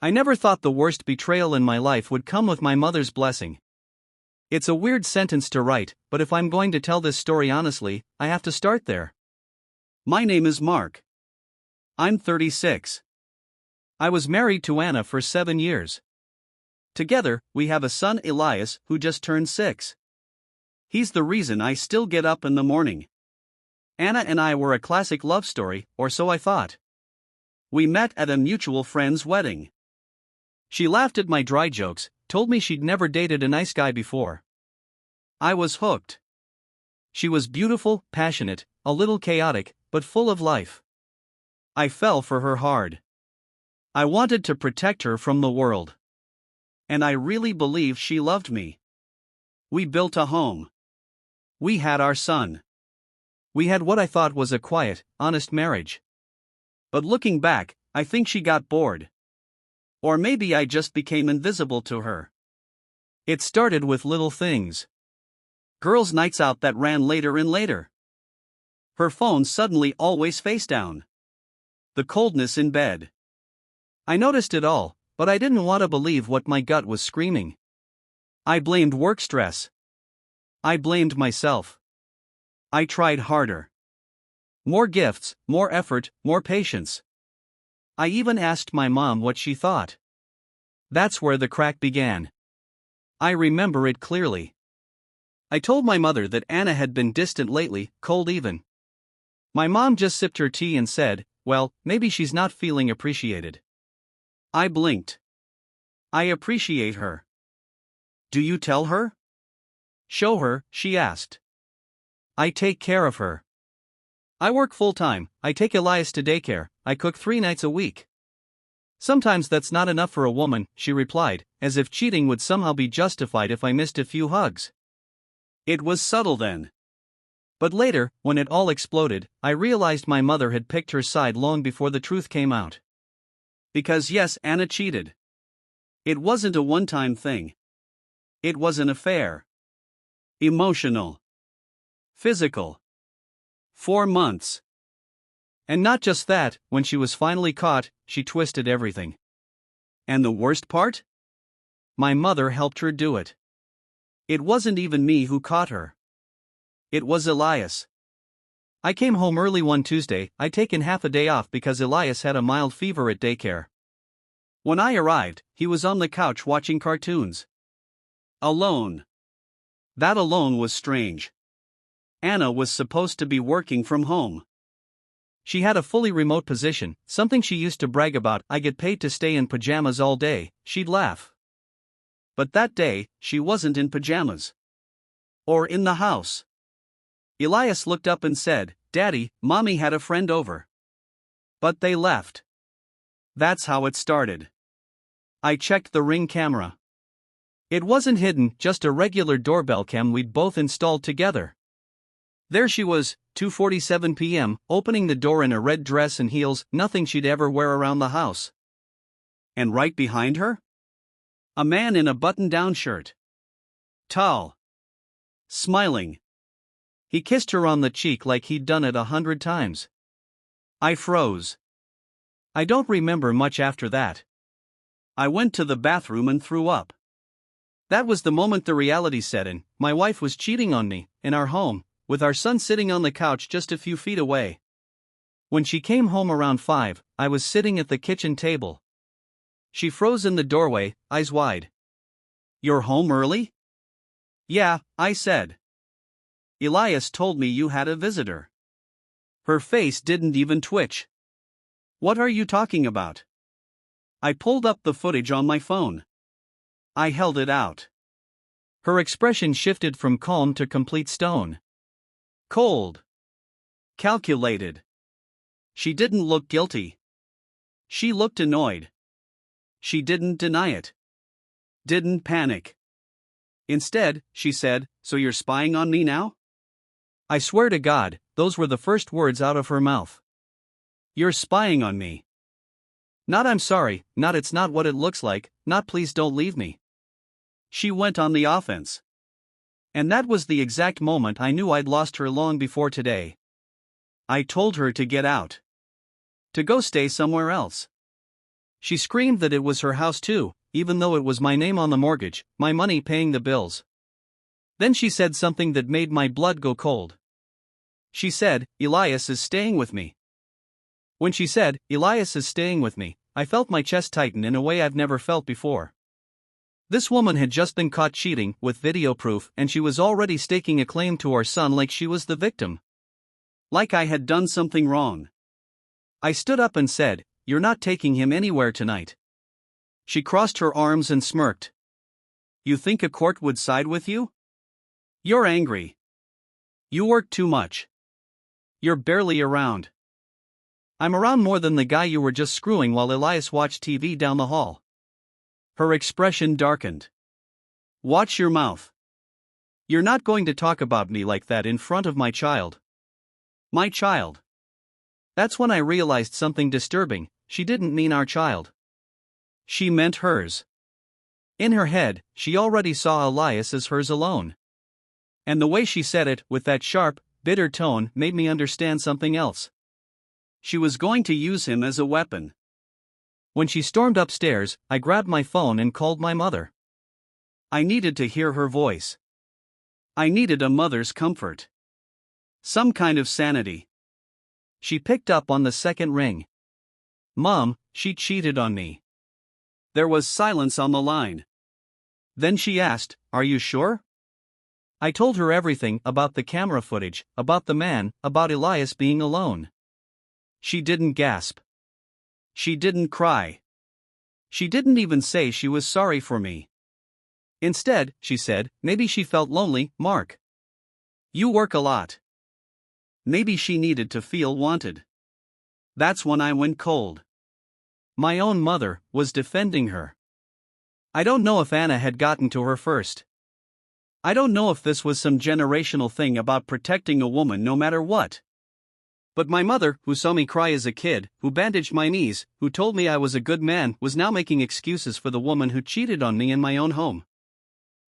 I never thought the worst betrayal in my life would come with my mother's blessing. It's a weird sentence to write, but if I'm going to tell this story honestly, I have to start there. My name is Mark. I'm 36. I was married to Anna for 7 years. Together, we have a son, Elias, who just turned 6. He's the reason I still get up in the morning. Anna and I were a classic love story, or so I thought. We met at a mutual friend's wedding. She laughed at my dry jokes, told me she'd never dated a nice guy before. I was hooked. She was beautiful, passionate, a little chaotic, but full of life. I fell for her hard. I wanted to protect her from the world. And I really believed she loved me. We built a home. We had our son. We had what I thought was a quiet, honest marriage. But looking back, I think she got bored. Or maybe I just became invisible to her. It started with little things. Girls' nights out that ran later and later. Her phone suddenly always face down. The coldness in bed. I noticed it all, but I didn't want to believe what my gut was screaming. I blamed work stress. I blamed myself. I tried harder. More gifts, more effort, more patience. I even asked my mom what she thought. That's where the crack began. I remember it clearly. I told my mother that Anna had been distant lately, cold even. My mom just sipped her tea and said, "Well, maybe she's not feeling appreciated." I blinked. I appreciate her. Do you tell her? Show her, she asked. I take care of her. I work full-time, I take Elias to daycare, I cook 3 nights a week. Sometimes that's not enough for a woman, she replied, as if cheating would somehow be justified if I missed a few hugs. It was subtle then. But later, when it all exploded, I realized my mother had picked her side long before the truth came out. Because yes, Anna cheated. It wasn't a one-time thing. It was an affair. Emotional. Physical. 4 months. And not just that, when she was finally caught, she twisted everything. And the worst part? My mother helped her do it. It wasn't even me who caught her. It was Elias. I came home early one Tuesday. I'd taken half a day off because Elias had a mild fever at daycare. When I arrived, he was on the couch watching cartoons. Alone. That alone was strange. Anna was supposed to be working from home. She had a fully remote position, something she used to brag about. I get paid to stay in pajamas all day, she'd laugh. But that day, she wasn't in pajamas. Or in the house. Elias looked up and said, "Daddy, Mommy had a friend over." But they left. That's how it started. I checked the Ring camera. It wasn't hidden, just a regular doorbell cam we'd both installed together. There she was, 2:47 p.m., opening the door in a red dress and heels, nothing she'd ever wear around the house. And right behind her? A man in a button-down shirt. Tall. Smiling. He kissed her on the cheek like he'd done it 100 times. I froze. I don't remember much after that. I went to the bathroom and threw up. That was the moment the reality set in. My wife was cheating on me, in our home, with our son sitting on the couch just a few feet away. When she came home around 5, I was sitting at the kitchen table. She froze in the doorway, eyes wide. "You're home early?" "Yeah," I said. "Elias told me you had a visitor." Her face didn't even twitch. "What are you talking about?" I pulled up the footage on my phone. I held it out. Her expression shifted from calm to complete stone. Cold. Calculated. She didn't look guilty. She looked annoyed. She didn't deny it. Didn't panic. Instead, she said, "So you're spying on me now?" I swear to God, those were the first words out of her mouth. "You're spying on me." Not "I'm sorry," not "it's not what it looks like," not "please don't leave me." She went on the offense. And that was the exact moment I knew I'd lost her long before today. I told her to get out. To go stay somewhere else. She screamed that it was her house too, even though it was my name on the mortgage, my money paying the bills. Then she said something that made my blood go cold. She said, "Elias is staying with me." When she said, "Elias is staying with me," I felt my chest tighten in a way I've never felt before. This woman had just been caught cheating, with video proof, and she was already staking a claim to our son like she was the victim. Like I had done something wrong. I stood up and said, "You're not taking him anywhere tonight." She crossed her arms and smirked. "You think a court would side with you? You're angry. You work too much. You're barely around." "I'm around more than the guy you were just screwing while Elias watched TV down the hall." Her expression darkened. "Watch your mouth. You're not going to talk about me like that in front of my child." My child. That's when I realized something disturbing. She didn't mean our child. She meant hers. In her head, she already saw Elias as hers alone. And the way she said it, with that sharp, bitter tone, made me understand something else. She was going to use him as a weapon. When she stormed upstairs, I grabbed my phone and called my mother. I needed to hear her voice. I needed a mother's comfort. Some kind of sanity. She picked up on the second ring. "Mom, she cheated on me." There was silence on the line. Then she asked, "Are you sure?" I told her everything, about the camera footage, about the man, about Elias being alone. She didn't gasp. She didn't cry. She didn't even say she was sorry for me. Instead, she said, "Maybe she felt lonely, Mark. You work a lot." Maybe she needed to feel wanted. That's when I went cold. My own mother was defending her. I don't know if Anna had gotten to her first. I don't know if this was some generational thing about protecting a woman no matter what. But my mother, who saw me cry as a kid, who bandaged my knees, who told me I was a good man, was now making excuses for the woman who cheated on me in my own home.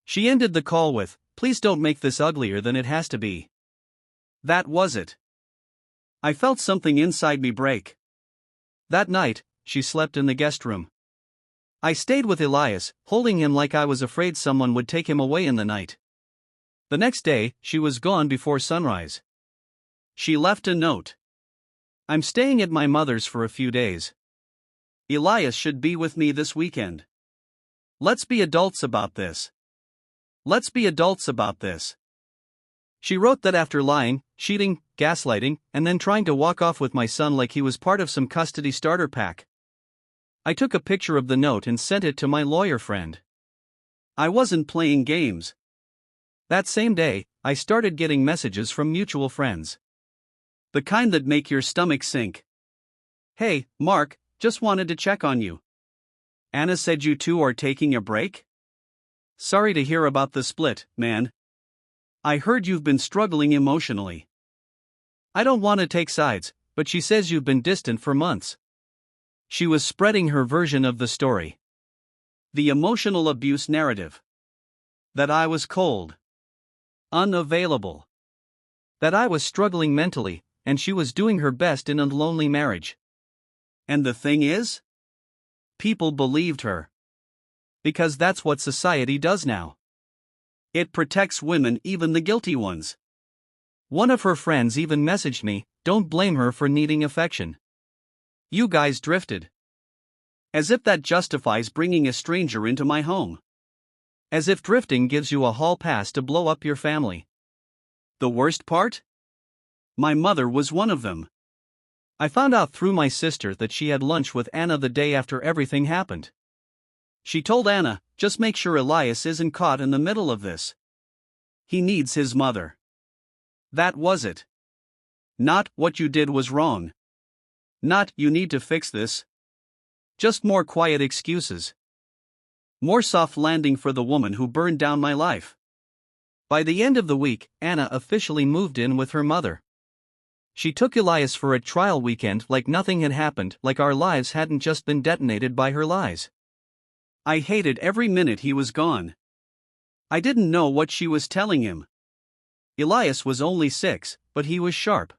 She ended the call with, "Please don't make this uglier than it has to be." That was it. I felt something inside me break. That night, she slept in the guest room. I stayed with Elias, holding him like I was afraid someone would take him away in the night. The next day, she was gone before sunrise. She left a note. "I'm staying at my mother's for a few days. Elias should be with me this weekend. Let's be adults about this. Let's be adults about this." She wrote that after lying, cheating, gaslighting, and then trying to walk off with my son like he was part of some custody starter pack. I took a picture of the note and sent it to my lawyer friend. I wasn't playing games. That same day, I started getting messages from mutual friends. The kind that make your stomach sink. "Hey, Mark, just wanted to check on you. Anna said you two are taking a break? Sorry to hear about the split, man. I heard you've been struggling emotionally. I don't want to take sides, but she says you've been distant for months." She was spreading her version of the story. The emotional abuse narrative. That I was cold. Unavailable. That I was struggling mentally, and she was doing her best in a lonely marriage. And the thing is? People believed her. Because that's what society does now. It protects women, even the guilty ones. One of her friends even messaged me, "Don't blame her for needing affection. You guys drifted." As if that justifies bringing a stranger into my home. As if drifting gives you a hall pass to blow up your family. The worst part? My mother was one of them. I found out through my sister that she had lunch with Anna the day after everything happened. She told Anna, "Just make sure Elias isn't caught in the middle of this. He needs his mother." That was it. Not, "What you did was wrong." Not, "You need to fix this." Just more quiet excuses. More soft landing for the woman who burned down my life. By the end of the week, Anna officially moved in with her mother. She took Elias for a trial weekend like nothing had happened, like our lives hadn't just been detonated by her lies. I hated every minute he was gone. I didn't know what she was telling him. Elias was only 6, but he was sharp.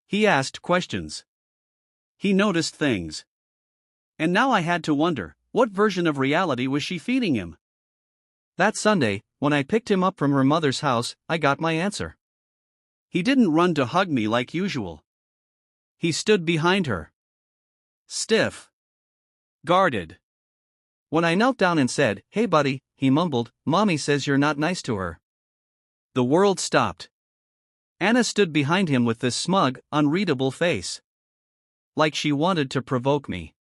He asked questions. He noticed things. And now I had to wonder, what version of reality was she feeding him? That Sunday, when I picked him up from her mother's house, I got my answer. He didn't run to hug me like usual. He stood behind her. Stiff. Guarded. When I knelt down and said, "Hey buddy," he mumbled, "Mommy says you're not nice to her." The world stopped. Anna stood behind him with this smug, unreadable face. Like she wanted to provoke me.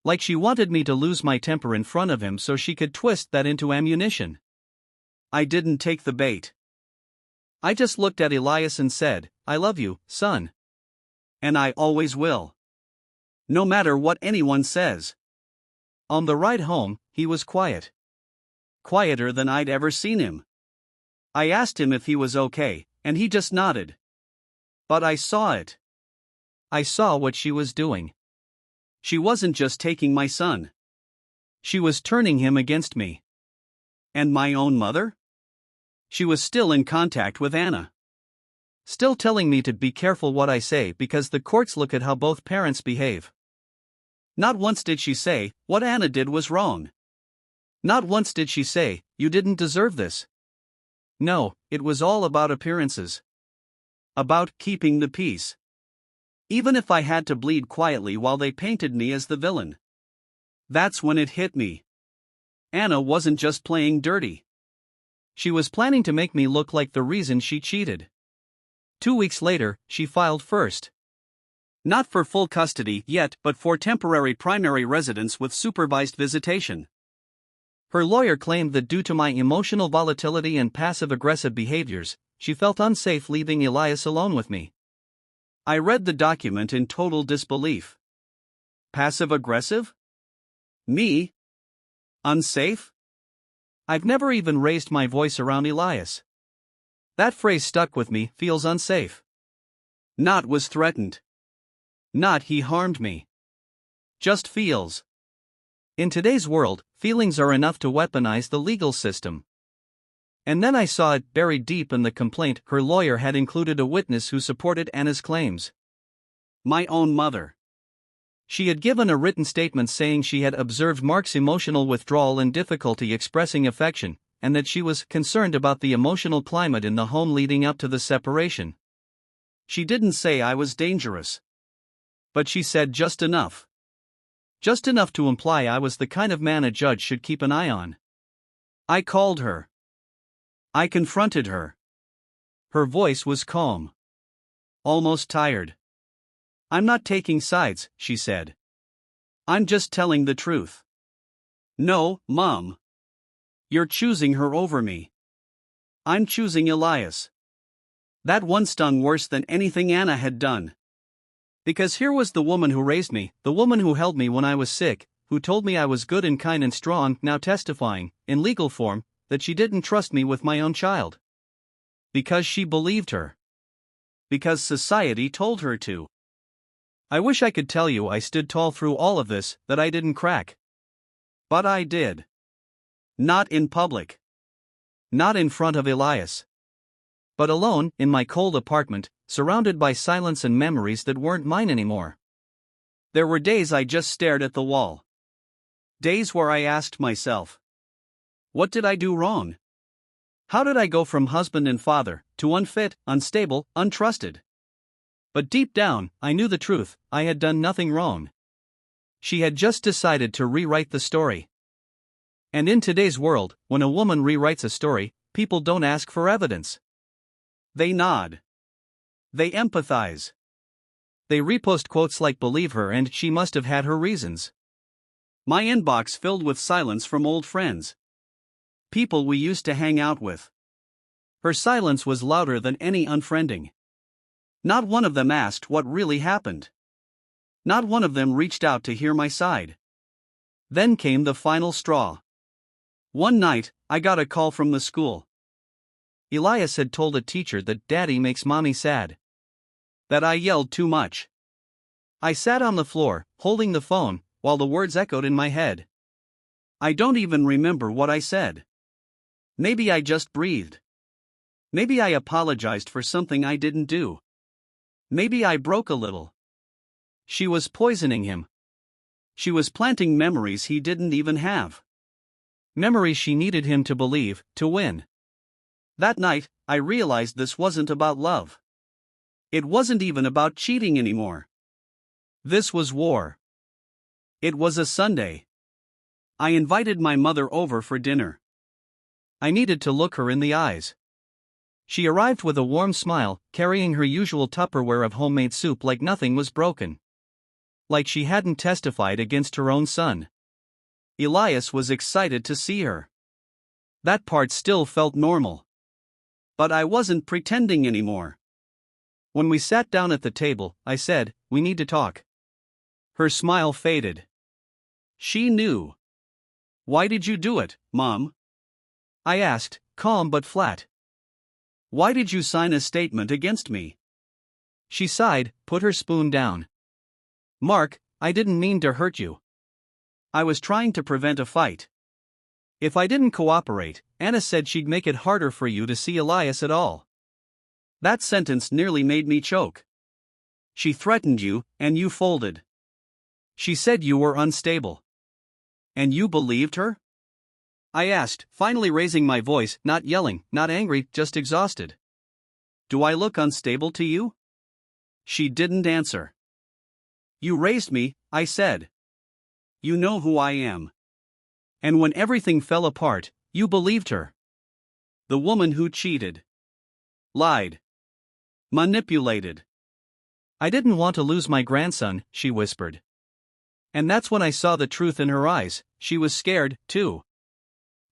Like she wanted me to lose my temper in front of him so she could twist that into ammunition. I didn't take the bait. I just looked at Elias and said, "I love you, son. And I always will. No matter what anyone says." On the ride home, he was quiet. Quieter than I'd ever seen him. I asked him if he was okay, and he just nodded. But I saw it. I saw what she was doing. She wasn't just taking my son. She was turning him against me. And my own mother? She was still in contact with Anna. Still telling me to be careful what I say because the courts look at how both parents behave. Not once did she say, what Anna did was wrong. Not once did she say, you didn't deserve this. No, it was all about appearances. About keeping the peace. Even if I had to bleed quietly while they painted me as the villain. That's when it hit me. Anna wasn't just playing dirty. She was planning to make me look like the reason she cheated. 2 weeks later, she filed first. Not for full custody yet, but for temporary primary residence with supervised visitation. Her lawyer claimed that due to my emotional volatility and passive-aggressive behaviors, she felt unsafe leaving Elias alone with me. I read the document in total disbelief. Passive-aggressive? Me? Unsafe? I've never even raised my voice around Elias. That phrase stuck with me, feels unsafe. Not was threatened. Not he harmed me. Just feels. In today's world, feelings are enough to weaponize the legal system. And then I saw it, buried deep in the complaint. Her lawyer had included a witness who supported Anna's claims. My own mother. She had given a written statement saying she had observed Mark's emotional withdrawal and difficulty expressing affection, and that she was concerned about the emotional climate in the home leading up to the separation. She didn't say I was dangerous. But she said just enough. Just enough to imply I was the kind of man a judge should keep an eye on. I called her. I confronted her. Her voice was calm. Almost tired. I'm not taking sides, she said. I'm just telling the truth. No, Mom. You're choosing her over me. I'm choosing Elias. That one stung worse than anything Anna had done. Because here was the woman who raised me, the woman who held me when I was sick, who told me I was good and kind and strong, now testifying, in legal form, that she didn't trust me with my own child. Because she believed her. Because society told her to. I wish I could tell you I stood tall through all of this, that I didn't crack. But I did. Not in public. Not in front of Elias. But alone, in my cold apartment, surrounded by silence and memories that weren't mine anymore. There were days I just stared at the wall. Days where I asked myself, what did I do wrong? How did I go from husband and father to unfit, unstable, untrusted? But deep down, I knew the truth, I had done nothing wrong. She had just decided to rewrite the story. And in today's world, when a woman rewrites a story, people don't ask for evidence. They nod. They empathize. They repost quotes like "believe her" and "she must have had her reasons." My inbox filled with silence from old friends. People we used to hang out with. Her silence was louder than any unfriending. Not one of them asked what really happened. Not one of them reached out to hear my side. Then came the final straw. One night, I got a call from the school. Elias had told a teacher that Daddy makes Mommy sad. That I yelled too much. I sat on the floor, holding the phone, while the words echoed in my head. I don't even remember what I said. Maybe I just breathed. Maybe I apologized for something I didn't do. Maybe I broke a little. She was poisoning him. She was planting memories he didn't even have. Memories she needed him to believe, to win. That night, I realized this wasn't about love. It wasn't even about cheating anymore. This was war. It was a Sunday. I invited my mother over for dinner. I needed to look her in the eyes. She arrived with a warm smile, carrying her usual Tupperware of homemade soup like nothing was broken. Like she hadn't testified against her own son. Elias was excited to see her. That part still felt normal. But I wasn't pretending anymore. When we sat down at the table, I said, "We need to talk." Her smile faded. She knew. "Why did you do it, Mom?" I asked, calm but flat. "Why did you sign a statement against me?" She sighed, put her spoon down. "Mark, I didn't mean to hurt you. I was trying to prevent a fight. If I didn't cooperate, Anna said she'd make it harder for you to see Elias at all." That sentence nearly made me choke. She threatened you, and you folded. She said you were unstable. And you believed her? I asked, finally raising my voice, not yelling, not angry, just exhausted. "Do I look unstable to you?" She didn't answer. "You raised me," I said. "You know who I am." And when everything fell apart, you believed her. The woman who cheated. Lied. Manipulated. "I didn't want to lose my grandson," she whispered. And that's when I saw the truth in her eyes. She was scared, too.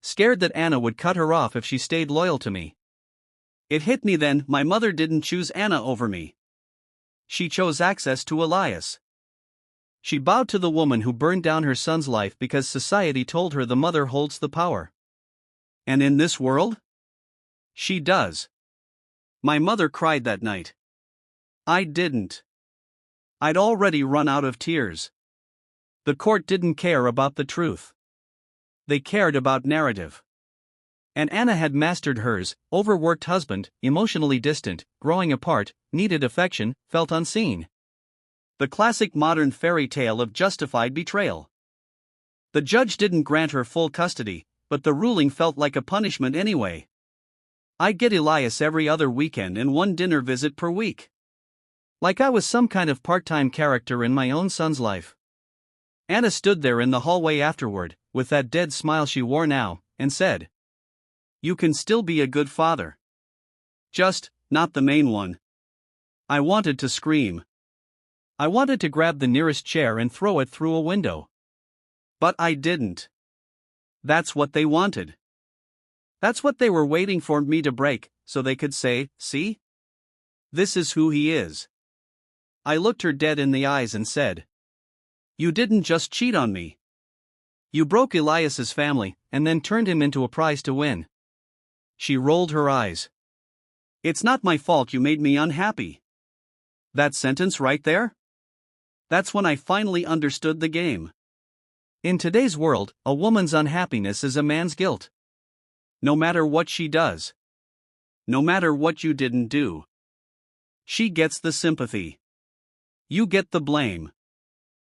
Scared that Anna would cut her off if she stayed loyal to me. It hit me then, my mother didn't choose Anna over me. She chose access to Elias. She bowed to the woman who burned down her son's life because society told her the mother holds the power. And in this world? She does. My mother cried that night. I didn't. I'd already run out of tears. The court didn't care about the truth. They cared about narrative. And Anna had mastered hers, overworked husband, emotionally distant, growing apart, needed affection, felt unseen. The classic modern fairy tale of justified betrayal. The judge didn't grant her full custody, but the ruling felt like a punishment anyway. I get Elias every other weekend and one dinner visit per week. Like I was some kind of part-time character in my own son's life. Anna stood there in the hallway afterward, with that dead smile she wore now, and said, "You can still be a good father. Just, not the main one." I wanted to scream. I wanted to grab the nearest chair and throw it through a window. But I didn't. That's what they wanted. That's what they were waiting for me to break, so they could say, "See? This is who he is." I looked her dead in the eyes and said, "You didn't just cheat on me. You broke Elias's family, and then turned him into a prize to win." She rolled her eyes. "It's not my fault you made me unhappy." That sentence right there? That's when I finally understood the game. In today's world, a woman's unhappiness is a man's guilt. No matter what she does. No matter what you didn't do. She gets the sympathy. You get the blame.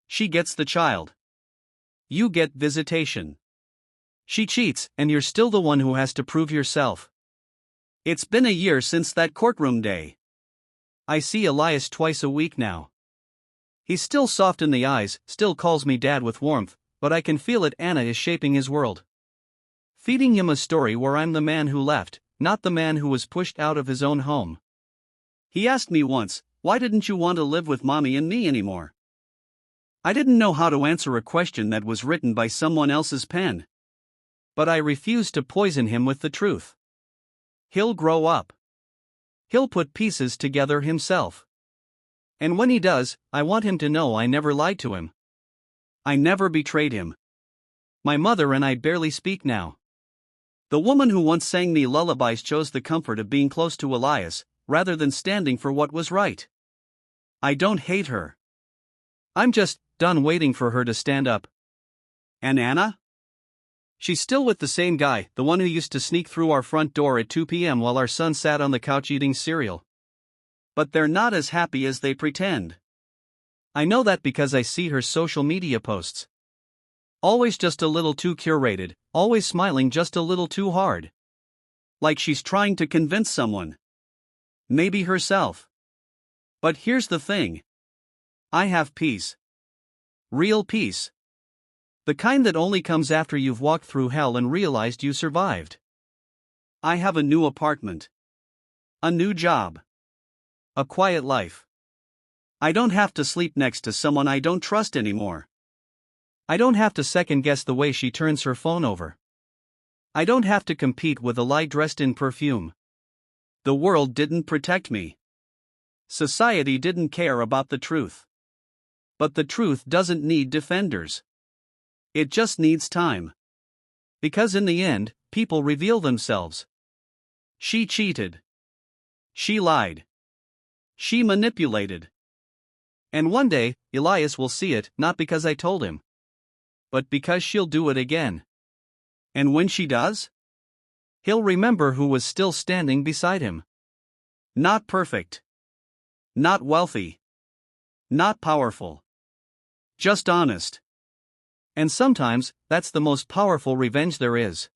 She gets the child. You get visitation. She cheats, and you're still the one who has to prove yourself. It's been a year since that courtroom day. I see Elias twice a week now. He's still soft in the eyes, still calls me dad with warmth, but I can feel it. Anna is shaping his world. Feeding him a story where I'm the man who left, not the man who was pushed out of his own home. He asked me once, "Why didn't you want to live with mommy and me anymore?" I didn't know how to answer a question that was written by someone else's pen. But I refused to poison him with the truth. He'll grow up. He'll put pieces together himself. And when he does, I want him to know I never lied to him. I never betrayed him. My mother and I barely speak now. The woman who once sang me lullabies chose the comfort of being close to Elias, rather than standing for what was right. I don't hate her. I'm just done waiting for her to stand up. And Anna? She's still with the same guy, the one who used to sneak through our front door at 2 p.m. while our son sat on the couch eating cereal. But they're not as happy as they pretend. I know that because I see her social media posts. Always just a little too curated, always smiling just a little too hard. Like she's trying to convince someone. Maybe herself. But here's the thing. I have peace. Real peace. The kind that only comes after you've walked through hell and realized you survived. I have a new apartment. A new job. A quiet life. I don't have to sleep next to someone I don't trust anymore. I don't have to second guess the way she turns her phone over. I don't have to compete with a lie dressed in perfume. The world didn't protect me. Society didn't care about the truth. But the truth doesn't need defenders. It just needs time. Because in the end, people reveal themselves. She cheated. She lied. She manipulated. And one day, Elias will see it, not because I told him, but because she'll do it again. And when she does, he'll remember who was still standing beside him. Not perfect. Not wealthy. Not powerful. Just honest. And sometimes, that's the most powerful revenge there is.